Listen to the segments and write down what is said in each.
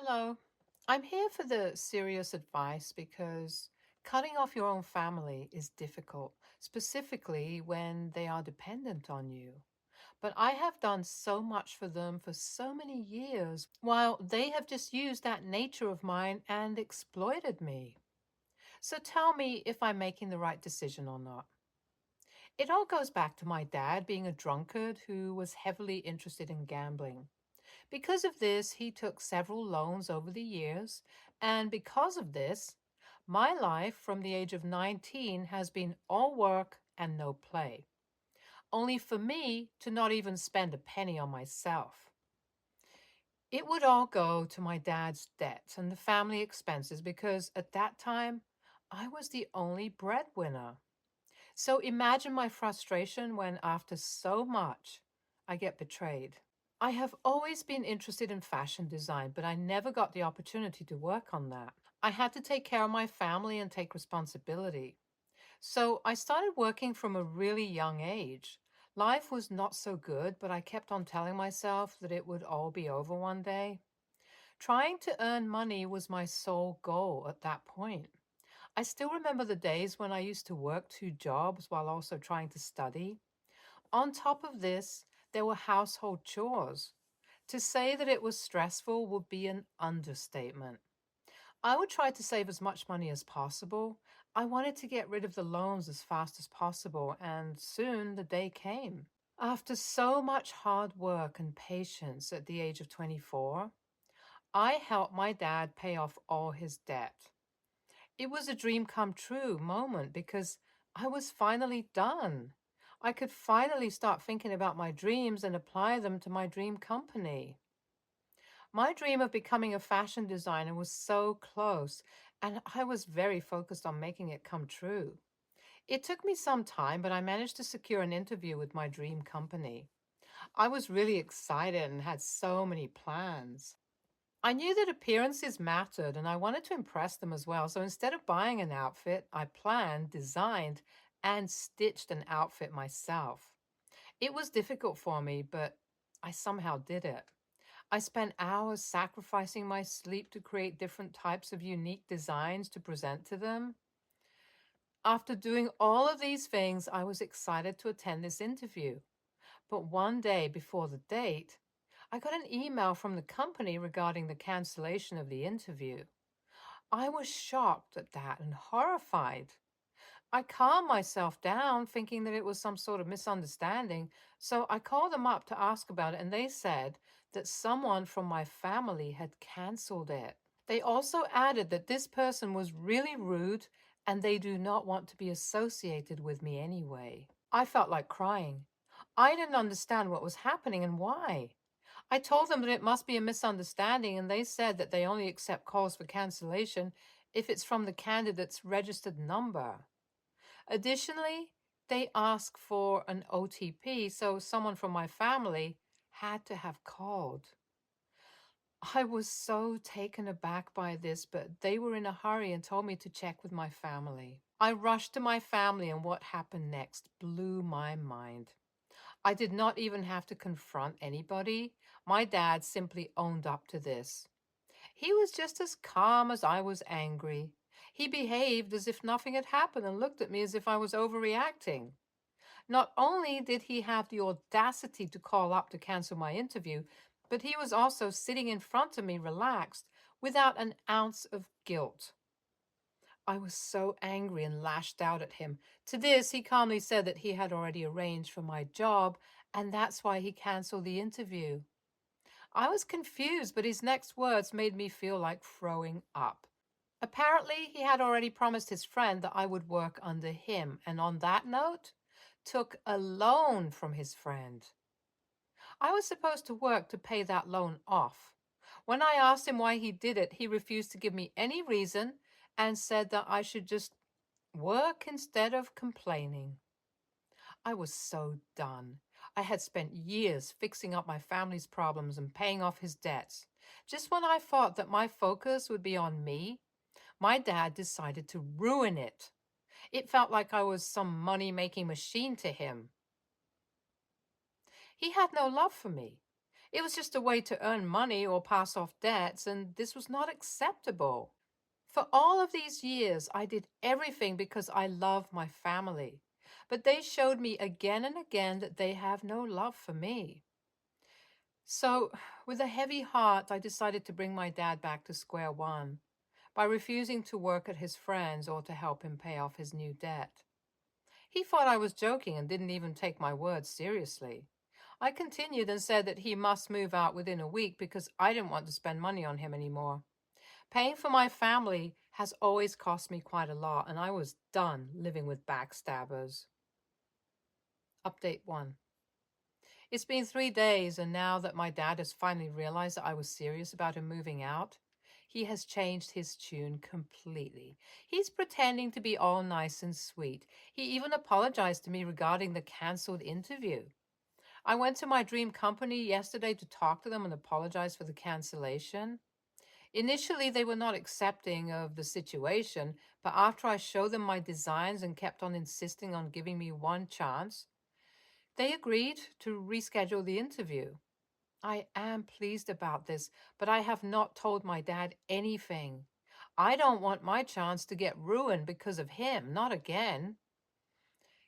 Hello. I'm here for the serious advice because cutting off your own family is difficult, specifically when they are dependent on you. But I have done so much for them for so many years, while they have just used that nature of mine and exploited me. So tell me if I'm making the right decision or not. It all goes back to my dad being a drunkard who was heavily interested in gambling. Because of this, he took several loans over the years, and because of this, my life from the age of 19 has been all work and no play, only for me to not even spend a penny on myself. It would all go to my dad's debts and the family expenses because at that time, I was the only breadwinner. So imagine my frustration when, after so much, I get betrayed. I have always been interested in fashion design, but I never got the opportunity to work on that. I had to take care of my family and take responsibility. So I started working from a really young age. Life was not so good, but I kept on telling myself that it would all be over one day. Trying to earn money was my sole goal at that point. I still remember the days when I used to work two jobs while also trying to study. On top of this, there were household chores. To say that it was stressful would be an understatement. I would try to save as much money as possible. I wanted to get rid of the loans as fast as possible, and soon the day came. After so much hard work and patience at the age of 24, I helped my dad pay off all his debt. It was a dream come true moment because I was finally done. I could finally start thinking about my dreams and apply them to my dream company. My dream of becoming a fashion designer was so close, and I was very focused on making it come true. It took me some time, but I managed to secure an interview with my dream company. I was really excited and had so many plans. I knew that appearances mattered and I wanted to impress them as well. So instead of buying an outfit, I planned, designed, and stitched an outfit myself. It was difficult for me, but I somehow did it. I spent hours sacrificing my sleep to create different types of unique designs to present to them. After doing all of these things, I was excited to attend this interview. But one day before the date, I got an email from the company regarding the cancellation of the interview. I was shocked at that and horrified. I calmed myself down, thinking that it was some sort of misunderstanding, so I called them up to ask about it, and they said that someone from my family had canceled it. They also added that this person was really rude and they do not want to be associated with me anyway. I felt like crying. I didn't understand what was happening and why. I told them that it must be a misunderstanding, and they said that they only accept calls for cancellation if it's from the candidate's registered number. Additionally, they ask for an OTP, so someone from my family had to have called. I was so taken aback by this, but they were in a hurry and told me to check with my family. I rushed to my family, and what happened next blew my mind. I did not even have to confront anybody. My dad simply owned up to this. He was just as calm as I was angry. He behaved as if nothing had happened and looked at me as if I was overreacting. Not only did he have the audacity to call up to cancel my interview, but he was also sitting in front of me relaxed without an ounce of guilt. I was so angry and lashed out at him. To this, he calmly said that he had already arranged for my job, and that's why he canceled the interview. I was confused, but his next words made me feel like throwing up. Apparently, he had already promised his friend that I would work under him, and on that note, took a loan from his friend. I was supposed to work to pay that loan off. When I asked him why he did it, he refused to give me any reason and said that I should just work instead of complaining. I was so done. I had spent years fixing up my family's problems and paying off his debts. Just when I thought that my focus would be on me, my dad decided to ruin it. It felt like I was some money-making machine to him. He had no love for me. It was just a way to earn money or pass off debts, and this was not acceptable. For all of these years, I did everything because I love my family. But they showed me again and again that they have no love for me. So, with a heavy heart, I decided to bring my dad back to square one by refusing to work at his friend's or to help him pay off his new debt. He thought I was joking and didn't even take my words seriously. I continued and said that he must move out within a week because I didn't want to spend money on him anymore. Paying for my family has always cost me quite a lot, and I was done living with backstabbers. Update 1. It's been 3 days, and now that my dad has finally realized that I was serious about him moving out, he has changed his tune completely. He's pretending to be all nice and sweet. He even apologized to me regarding the canceled interview. I went to my dream company yesterday to talk to them and apologize for the cancellation. Initially, they were not accepting of the situation, but after I showed them my designs and kept on insisting on giving me one chance, they agreed to reschedule the interview. I am pleased about this, but I have not told my dad anything. I don't want my chance to get ruined because of him, not again.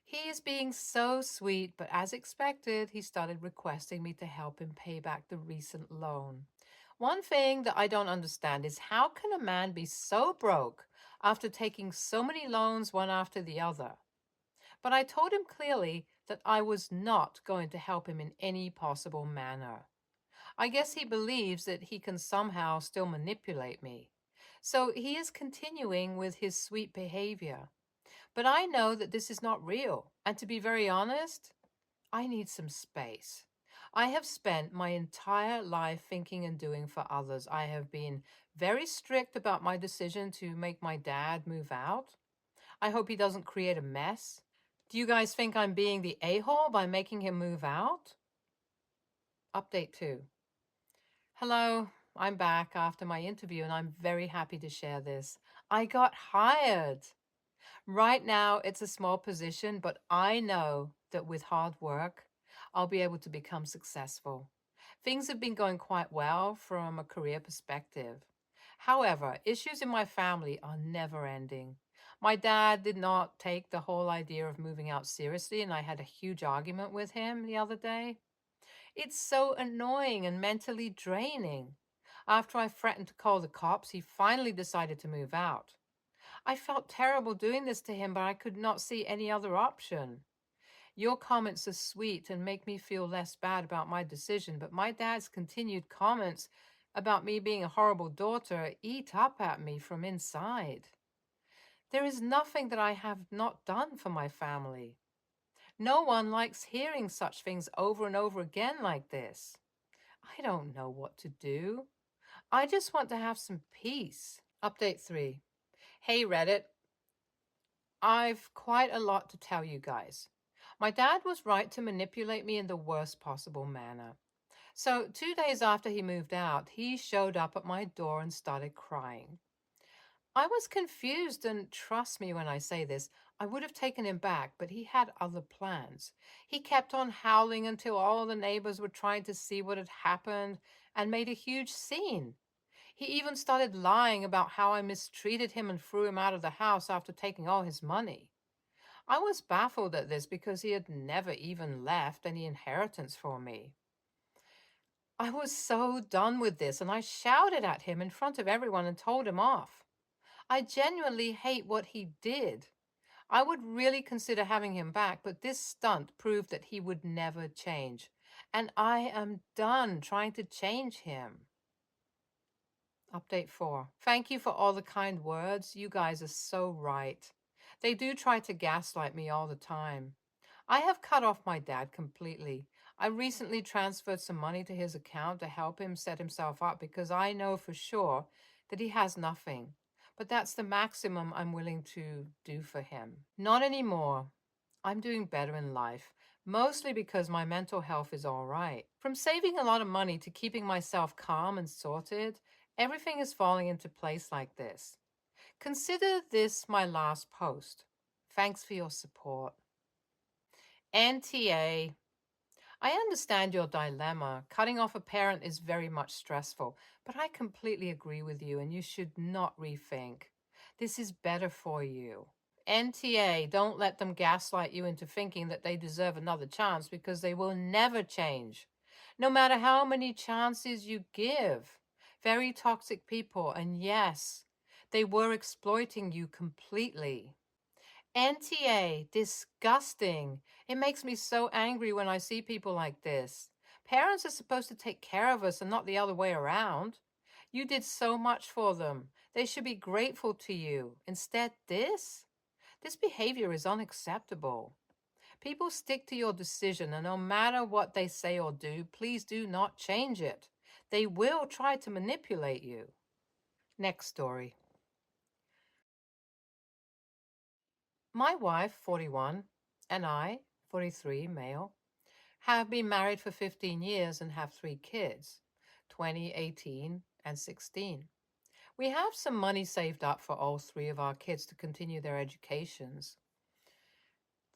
He is being so sweet, but as expected, he started requesting me to help him pay back the recent loan. One thing that I don't understand is how can a man be so broke after taking so many loans one after the other? But I told him clearly that I was not going to help him in any possible manner. I guess he believes that he can somehow still manipulate me. So he is continuing with his sweet behavior. But I know that this is not real. And to be very honest, I need some space. I have spent my entire life thinking and doing for others. I have been very strict about my decision to make my dad move out. I hope he doesn't create a mess. Do you guys think I'm being the a-hole by making him move out? Update 2. Hello, I'm back after my interview and I'm very happy to share this. I got hired. Right now, it's a small position, but I know that with hard work, I'll be able to become successful. Things have been going quite well from a career perspective. However, issues in my family are never ending. My dad did not take the whole idea of moving out seriously, and I had a huge argument with him the other day. It's so annoying and mentally draining. After I threatened to call the cops, he finally decided to move out. I felt terrible doing this to him, but I could not see any other option. Your comments are sweet and make me feel less bad about my decision, but my dad's continued comments about me being a horrible daughter eat up at me from inside. There is nothing that I have not done for my family. No one likes hearing such things over and over again like this. I don't know what to do. I just want to have some peace. Update 3. Hey Reddit, I've quite a lot to tell you guys. My dad was right to manipulate me in the worst possible manner. So 2 days after he moved out, he showed up at my door and started crying. I was confused, and trust me when I say this, I would have taken him back, but he had other plans. He kept on howling until all the neighbors were trying to see what had happened and made a huge scene. He even started lying about how I mistreated him and threw him out of the house after taking all his money. I was baffled at this because he had never even left any inheritance for me. I was so done with this, and I shouted at him in front of everyone and told him off. I genuinely hate what he did. I would really consider having him back, but this stunt proved that he would never change. And I am done trying to change him. Update 4. Thank you for all the kind words. You guys are so right. They do try to gaslight me all the time. I have cut off my dad completely. I recently transferred some money to his account to help him set himself up because I know for sure that he has nothing. But that's the maximum I'm willing to do for him. Not anymore. I'm doing better in life, mostly because my mental health is all right. From saving a lot of money to keeping myself calm and sorted, everything is falling into place like this. Consider this my last post. Thanks for your support. NTA. I understand your dilemma. Cutting off a parent is very much stressful, but I completely agree with you, and you should not rethink. This is better for you. NTA, don't let them gaslight you into thinking that they deserve another chance because they will never change, no matter how many chances you give. Very toxic people, and yes, they were exploiting you completely. NTA, disgusting. It makes me so angry when I see people like this. Parents are supposed to take care of us and not the other way around. You did so much for them. They should be grateful to you. Instead, this behavior is unacceptable. People stick to your decision, and no matter what they say or do, please do not change it. They will try to manipulate you. Next story. My wife, 41, and I, 43, male, have been married for 15 years and have three kids, 20, 18, and 16. We have some money saved up for all three of our kids to continue their educations.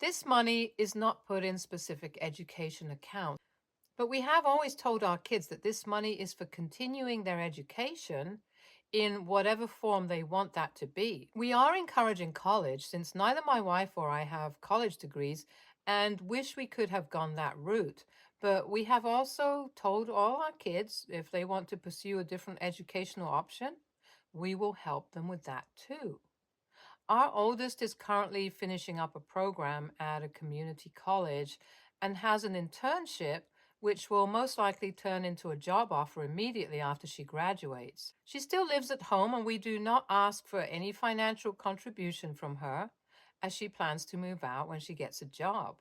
This money is not put in specific education accounts, but we have always told our kids that this money is for continuing their education in whatever form they want that to be. We are encouraging college since neither my wife or I have college degrees and wish we could have gone that route. But we have also told all our kids if they want to pursue a different educational option, we will help them with that too. Our oldest is currently finishing up a program at a community college and has an internship which will most likely turn into a job offer immediately after she graduates. She still lives at home and we do not ask for any financial contribution from her as she plans to move out when she gets a job.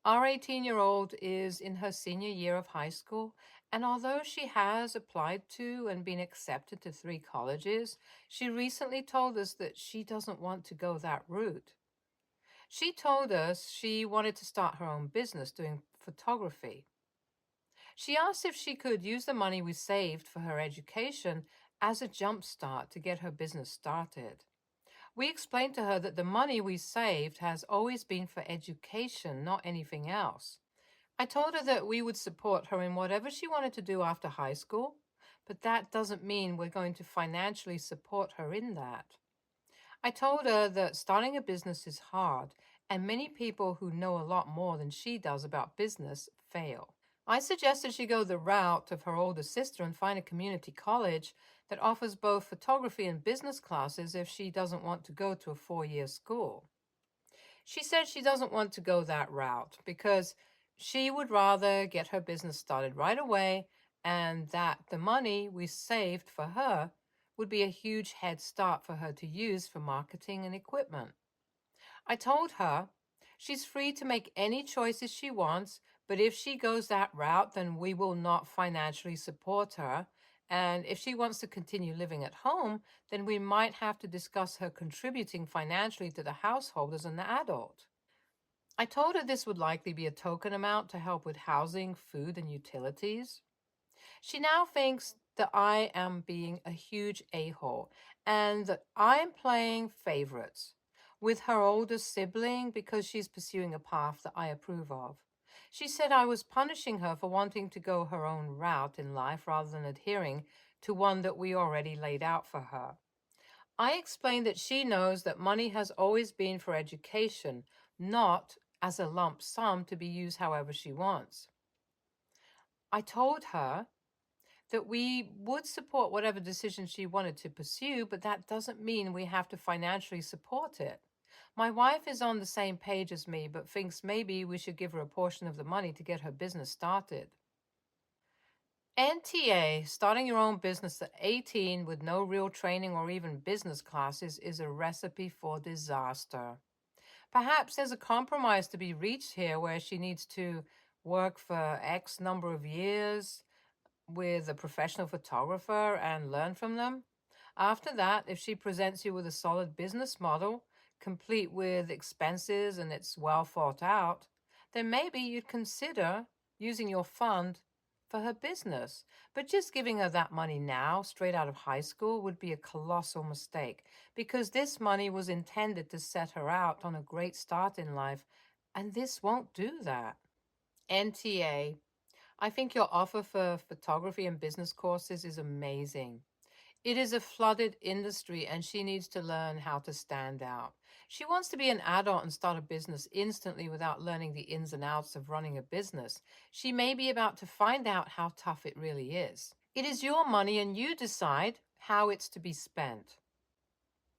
Our 18-year-old is in her senior year of high school, and although she has applied to and been accepted to three colleges, she recently told us that she doesn't want to go that route. She told us she wanted to start her own business doing photography. She asked if she could use the money we saved for her education as a jump start to get her business started. We explained to her that the money we saved has always been for education, not anything else. I told her that we would support her in whatever she wanted to do after high school, but that doesn't mean we're going to financially support her in that. I told her that starting a business is hard, and many people who know a lot more than she does about business fail. I suggested she go the route of her older sister and find a community college that offers both photography and business classes if she doesn't want to go to a 4-year school. She said she doesn't want to go that route because she would rather get her business started right away and that the money we saved for her would be a huge head start for her to use for marketing and equipment. I told her she's free to make any choices she wants, but if she goes that route, then we will not financially support her. And if she wants to continue living at home, then we might have to discuss her contributing financially to the household as an adult. I told her this would likely be a token amount to help with housing, food, and utilities. She now thinks that I am being a huge a-hole and that I am playing favorites with her older sibling because she's pursuing a path that I approve of. She said I was punishing her for wanting to go her own route in life rather than adhering to one that we already laid out for her. I explained that she knows that money has always been for education, not as a lump sum to be used however she wants. I told her that we would support whatever decision she wanted to pursue, but that doesn't mean we have to financially support it. My wife is on the same page as me, but thinks maybe we should give her a portion of the money to get her business started. NTA, starting your own business at 18 with no real training or even business classes, is a recipe for disaster. Perhaps there's a compromise to be reached here where she needs to work for X number of years with a professional photographer and learn from them. After that, if she presents you with a solid business model, complete with expenses and it's well thought out, then maybe you'd consider using your fund for her business. But just giving her that money now, straight out of high school, would be a colossal mistake because this money was intended to set her out on a great start in life, and this won't do that. NTA. I think your offer for photography and business courses is amazing. It is a flooded industry and she needs to learn how to stand out. She wants to be an adult and start a business instantly without learning the ins and outs of running a business. She may be about to find out how tough it really is. It is your money and you decide how it's to be spent.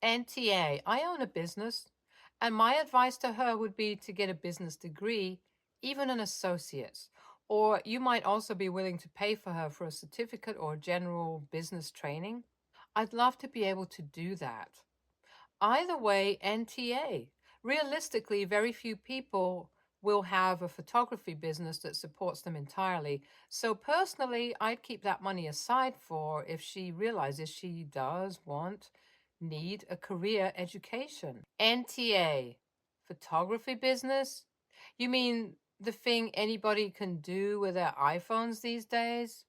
NTA, I own a business, and my advice to her would be to get a business degree, even an associate's. Or you might also be willing to pay for her for a certificate or general business training. I'd love to be able to do that. Either way, NTA. Realistically, very few people will have a photography business that supports them entirely. So personally, I'd keep that money aside for if she realizes she does need a career education. NTA, photography business? You mean the thing anybody can do with their iPhones these days?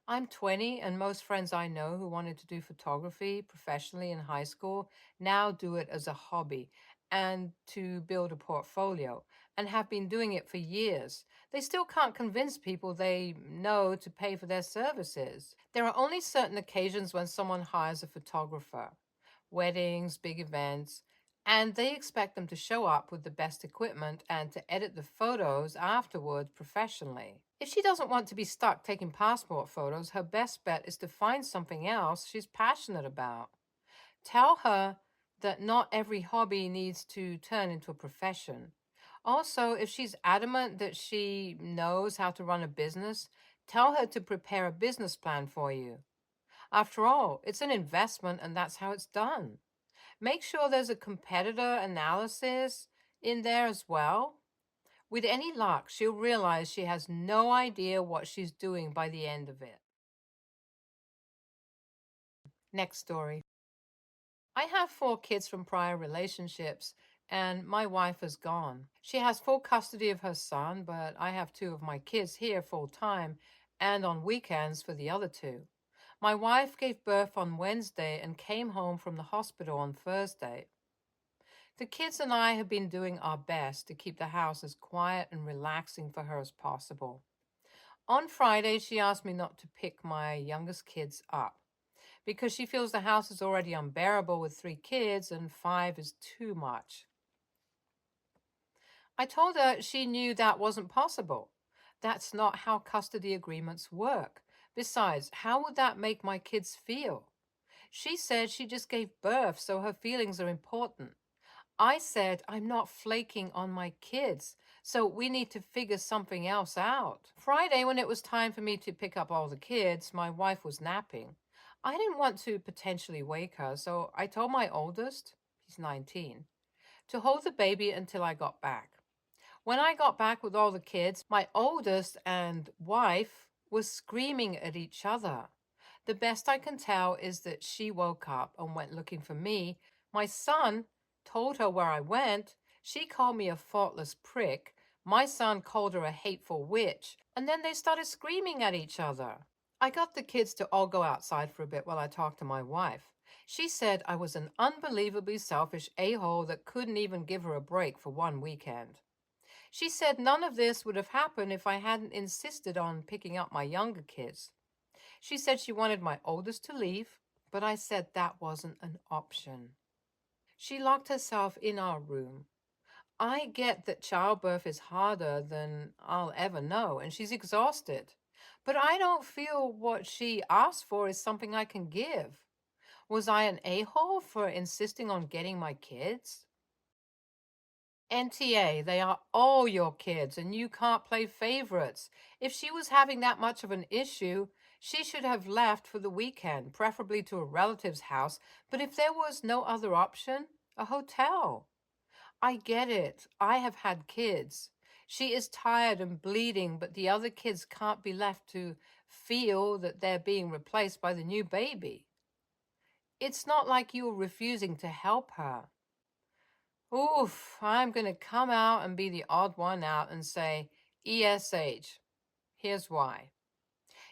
I'm 20, and most friends I know who wanted to do photography professionally in high school now do it as a hobby and to build a portfolio and have been doing it for years. They still can't convince people they know to pay for their services. There are only certain occasions when someone hires a photographer, weddings, big events, and they expect them to show up with the best equipment and to edit the photos afterwards professionally. If she doesn't want to be stuck taking passport photos, her best bet is to find something else she's passionate about. Tell her that not every hobby needs to turn into a profession. Also, if she's adamant that she knows how to run a business, tell her to prepare a business plan for you. After all, it's an investment and that's how it's done. Make sure there's a competitor analysis in there as well. With any luck, she'll realize she has no idea what she's doing by the end of it. Next story. I have 4 kids from prior relationships, and my wife is gone. She has full custody of her son, but I have 2 of my kids here full time and on weekends for the other 2. My wife gave birth on Wednesday and came home from the hospital on Thursday. The kids and I have been doing our best to keep the house as quiet and relaxing for her as possible. On Friday, she asked me not to pick my youngest kids up because she feels the house is already unbearable with 3 kids and 5 is too much. I told her she knew that wasn't possible. That's not how custody agreements work. Besides, how would that make my kids feel? She said she just gave birth, so her feelings are important. I said, I'm not flaking on my kids, so we need to figure something else out. Friday, when it was time for me to pick up all the kids, my wife was napping. I didn't want to potentially wake her, so I told my oldest, he's 19, to hold the baby until I got back. When I got back with all the kids, my oldest and wife was screaming at each other. The best I can tell is that she woke up and went looking for me. My son told her where I went. She called me a thoughtless prick. My son called her a hateful witch. And then they started screaming at each other. I got the kids to all go outside for a bit while I talked to my wife. She said I was an unbelievably selfish a-hole that couldn't even give her a break for one weekend. She said none of this would have happened if I hadn't insisted on picking up my younger kids. She said she wanted my oldest to leave, but I said that wasn't an option. She locked herself in our room. I get that childbirth is harder than I'll ever know, and she's exhausted. But I don't feel what she asked for is something I can give. Was I an a-hole for insisting on getting my kids? NTA, they are all your kids, and you can't play favorites. If she was having that much of an issue, she should have left for the weekend, preferably to a relative's house. But if there was no other option, a hotel. I get it. I have had kids. She is tired and bleeding, but the other kids can't be left to feel that they're being replaced by the new baby. It's not like you were refusing to help her. Oof, I'm going to come out and be the odd one out and say, ESH. Here's why.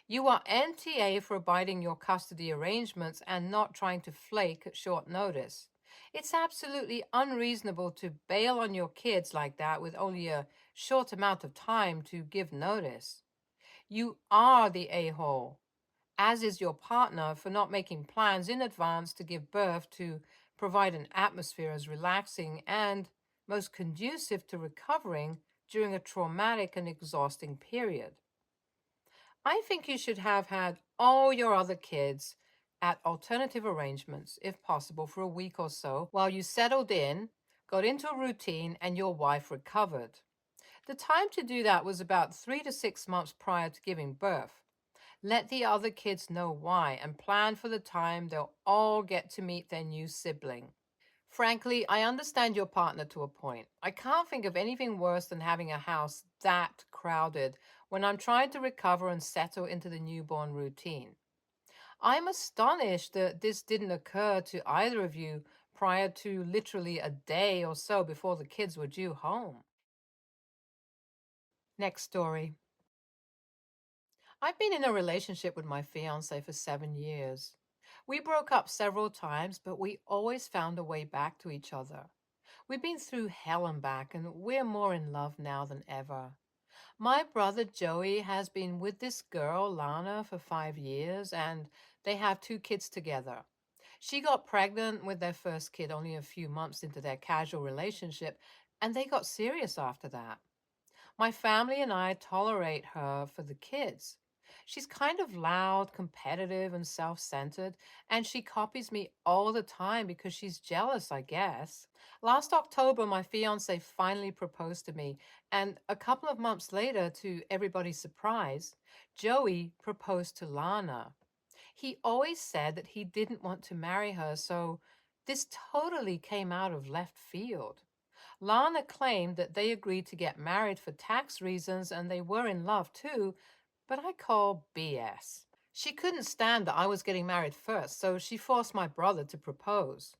You are NTA for abiding your custody arrangements and not trying to flake at short notice. It's absolutely unreasonable to bail on your kids like that with only a short amount of time to give notice. You are the a-hole, as is your partner for not making plans in advance to give birth to provide an atmosphere as relaxing and most conducive to recovering during a traumatic and exhausting period. I think you should have had all your other kids at alternative arrangements, if possible, for a week or so while you settled in, got into a routine, and your wife recovered. The time to do that was about 3 to 6 months prior to giving birth. Let the other kids know why and plan for the time they'll all get to meet their new sibling. Frankly, I understand your partner to a point. I can't think of anything worse than having a house that crowded when I'm trying to recover and settle into the newborn routine. I'm astonished that this didn't occur to either of you prior to literally a day or so before the kids were due home. Next story. I've been in a relationship with my fiance for 7 years. We broke up several times, but we always found a way back to each other. We've been through hell and back, and we're more in love now than ever. My brother Joey has been with this girl, Lana, for 5 years, and they have 2 kids together. She got pregnant with their first kid only a few months into their casual relationship, and they got serious after that. My family and I tolerate her for the kids. She's kind of loud, competitive, and self centered, and she copies me all the time because she's jealous, I guess. Last October, my fiance finally proposed to me, and a couple of months later, to everybody's surprise, Joey proposed to Lana. He always said that he didn't want to marry her, so this totally came out of left field. Lana claimed that they agreed to get married for tax reasons and they were in love too, but I call BS. She couldn't stand that I was getting married first, so she forced my brother to propose.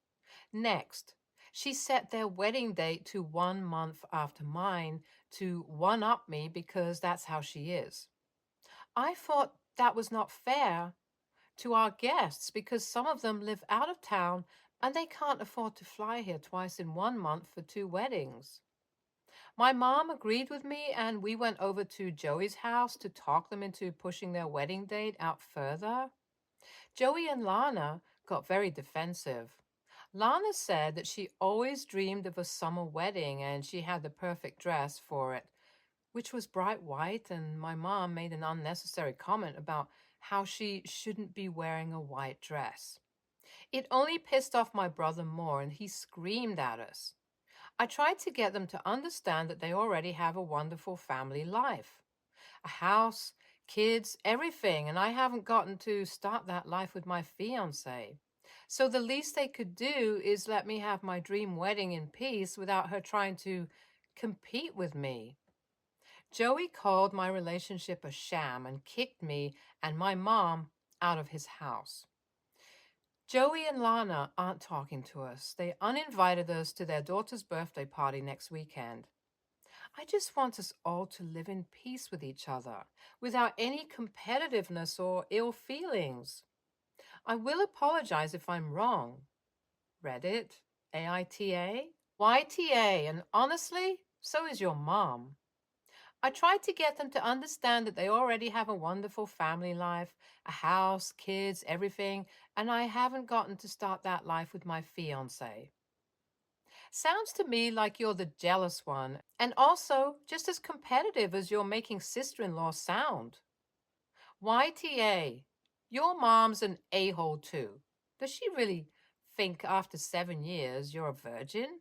Next, she set their wedding date to 1 month after mine to one up me because that's how she is. I thought that was not fair to our guests because some of them live out of town and they can't afford to fly here twice in 1 month for 2 weddings. My mom agreed with me, and we went over to Joey's house to talk them into pushing their wedding date out further. Joey and Lana got very defensive. Lana said that she always dreamed of a summer wedding and she had the perfect dress for it, which was bright white, and my mom made an unnecessary comment about how she shouldn't be wearing a white dress. It only pissed off my brother more, and he screamed at us. I tried to get them to understand that they already have a wonderful family life, a house, kids, everything, and I haven't gotten to start that life with my fiance. So the least they could do is let me have my dream wedding in peace without her trying to compete with me. Joey called my relationship a sham and kicked me and my mom out of his house. Joey and Lana aren't talking to us. They uninvited us to their daughter's birthday party next weekend. I just want us all to live in peace with each other, without any competitiveness or ill feelings. I will apologize if I'm wrong. Reddit, AITA, YTA, and honestly, so is your mom. I tried to get them to understand that they already have a wonderful family life, a house, kids, everything, and I haven't gotten to start that life with my fiance. Sounds to me like you're the jealous one, and also just as competitive as you're making sister in law sound. YTA, your mom's an a hole too. Does she really think after 7 years you're a virgin?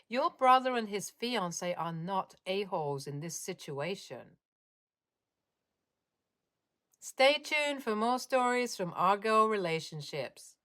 Your brother and his fiance are not a-holes in this situation. Stay tuned for more stories from our girl relationships.